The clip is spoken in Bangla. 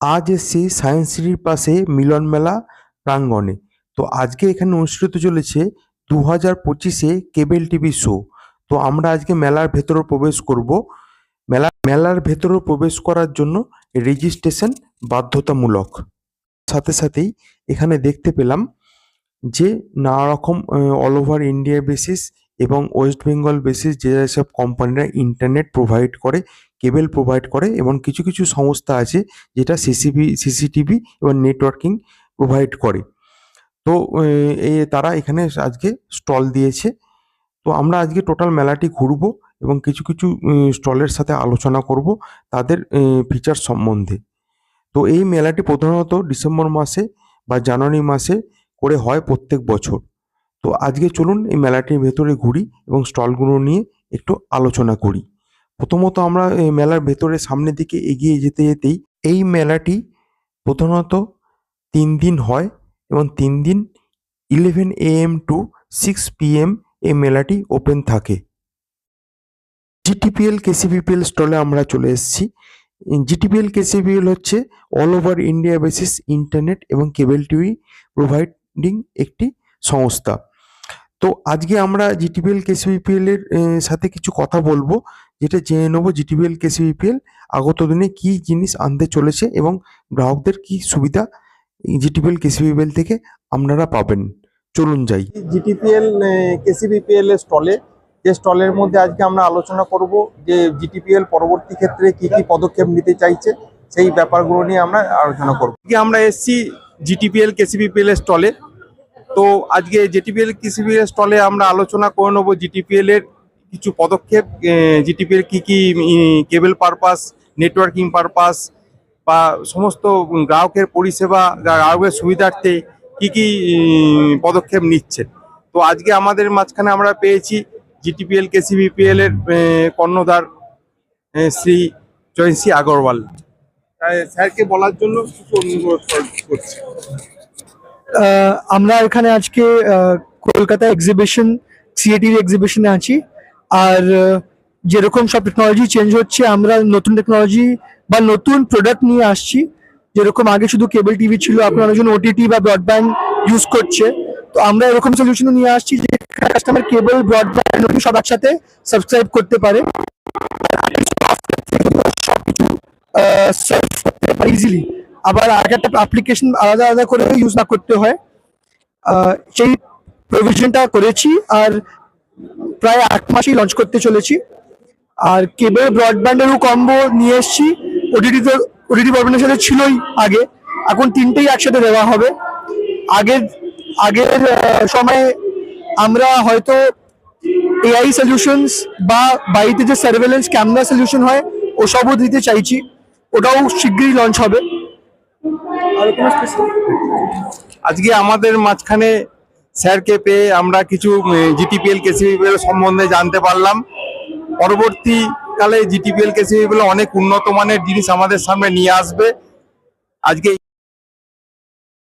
আজ এসছি সায়েন্স সিটির পাশে মিলন মেলা প্রাঙ্গণে। তো আজকে এখানে অনুষ্ঠিত চলেছে 2025 কেবল টিভি শো। তো আমরা আজকে মেলার ভেতরে প্রবেশ করব। মেলার ভেতরে প্রবেশ করার জন্য রেজিস্ট্রেশন বাধ্যতামূলক। সাথে সাথেই এখানে দেখতে পেলাম যে নানা রকম অল ওভার ইন্ডিয়া বেসিস এবং ওয়েস্ট বেঙ্গল বেসিস যে সব কোম্পানিরা ইন্টারনেট প্রোভাইড করে, কেবল প্রোভাইড করে, এবং কিছু কিছু সংস্থা আছে যেটা সিসিটিভি এবং নেটওয়ার্কিং প্রোভাইড করে। তো তারা এখানে আজকে স্টল দিয়েছে। তো আমরা আজকে টোটাল মেলাটি ঘুরবো এবং কিছু কিছু স্টলের সাথে আলোচনা করব তাদের ফিচার সম্বন্ধে। তো এই মেলাটি প্রধানত ডিসেম্বর মাসে বা জানুয়ারি মাসে করে হয় প্রত্যেক বছর। তো আজকে চলুন এই মেলাটির ভেতরে ঘুরি এবং স্টলগুলো নিয়ে একটু আলোচনা করি। প্রথমত আমরা এই মেলার ভেতরে সামনের দিকে এগিয়ে যেতে যেতেই এই মেলাটি প্রধানত 3 দিন হয় এবং 3 দিন 11 AM টু 6 PM এই মেলাটি ওপেন থাকে। জিটিপিএল কেসিবিপিএল স্টলে আমরা চলে এসেছি। জিটিপিএল কেসিবিএল হচ্ছে all over India basis internet এবং কেবল টিভি প্রোভাইডিং একটি সংস্থা। তো আজকে আমরা জিটিপিএল কেসিবিপিএল এর সাথে কিছু কথা বলবো, যেটা জেনে নেবো জিটিপিএল কেসিবিপিএল আগত দিনে কি জিনিস আনতে চলেছে এবং গ্রাহকদের কি সুবিধা জিটিপিএল কেসিবিপিএল থেকে আপনারা পাবেন। চলুন যাই জিটিপিএল কেসিবিপিএল এর স্টলে। যে স্টলের মধ্যে আজকে আমরা আলোচনা করব যে জিটিপিএল পরবর্তী ক্ষেত্রে কি কি পদক্ষেপ নিতে চাইছে সেই ব্যাপারগুলো নিয়ে আমরা আলোচনা করব। আমরা এসেছি জিটিপিএল কেসিবিপিএল এর স্টলে। তো আজকে জিটিপিএল কেসিবিপিএল স্টলে আমরা আলোচনা করে নেব জিটিপিএল এর কিছু পদক্ষেপ, জিটিপিএল কি কি কেবল পারপাস, নেটওয়ার্কিং পারপাস বা সমস্ত গ্রাহকের পরিষেবা, গ্রাহকের সুবিধার্থে কি কি পদক্ষেপ নিচ্ছে। তো আজকে আমাদের মাঝখানে আমরা পেয়েছি জিটিপিএল কেসিবিপিএল এর কর্ণধার শ্রী জয়ন্তী আগরওয়াল। স্যারকে বলার জন্য কিছু অনুরোধ করছি। আমরা এখানে আজকে কলকাতা এক্সিবিশন, সিএটিভি এক্সিবিশনে আছি। আর যেরকম সব টেকনোলজি চেঞ্জ হচ্ছে, আমরা নতুন টেকনোলজি বা নতুন প্রোডাক্ট নিয়ে আসছি। যেরকম আগে শুধু কেবল টিভি ছিল, এখন অনেকজন ওটিটি বা ব্রডব্যান্ড ইউজ করছে। তো আমরা এরকম সলিউশন নিয়ে আসছি যে কাস্টমার কেবল, ব্রডব্যান্ড সব একসাথে সাবস্ক্রাইব করতে পারে, সবকিছু সার্চ করতে পারে ইজিলি। আবার আগে একটা অ্যাপ্লিকেশন আলাদা আলাদা করে ইউজ না করতে হয়, সেই প্রভিশনটা করেছি। আর প্রায় 8 মাসেই লঞ্চ করতে চলেছি। আর কেবল ব্রডব্যান্ডেরও কম্বো নিয়ে এসেছি। ওটিটি ব্রডব্যান্ডের সাথে ছিলই আগে, এখন তিনটেই একসাথে দেওয়া হবে। আগের সময়ে আমরা হয়তো এআই সলিউশনস বা বাড়িতে যে সার্ভেলেন্স ক্যামেরা সলিউশন হয় ওসবও দিতে চাইছি, ওটাও শীঘ্রই লঞ্চ হবে। আজকে আমাদের মাঝখানে স্যারকে পেয়ে আমরা কিছু জিটিপিএল কেসিবিপিএল সম্বন্ধে জানতে পারলাম। পরবর্তীকালে জিটিপিএল কেসিবিপিএল অনেক উন্নত মানের জিনিস আমাদের সামনে নিয়ে আসবে। আজকে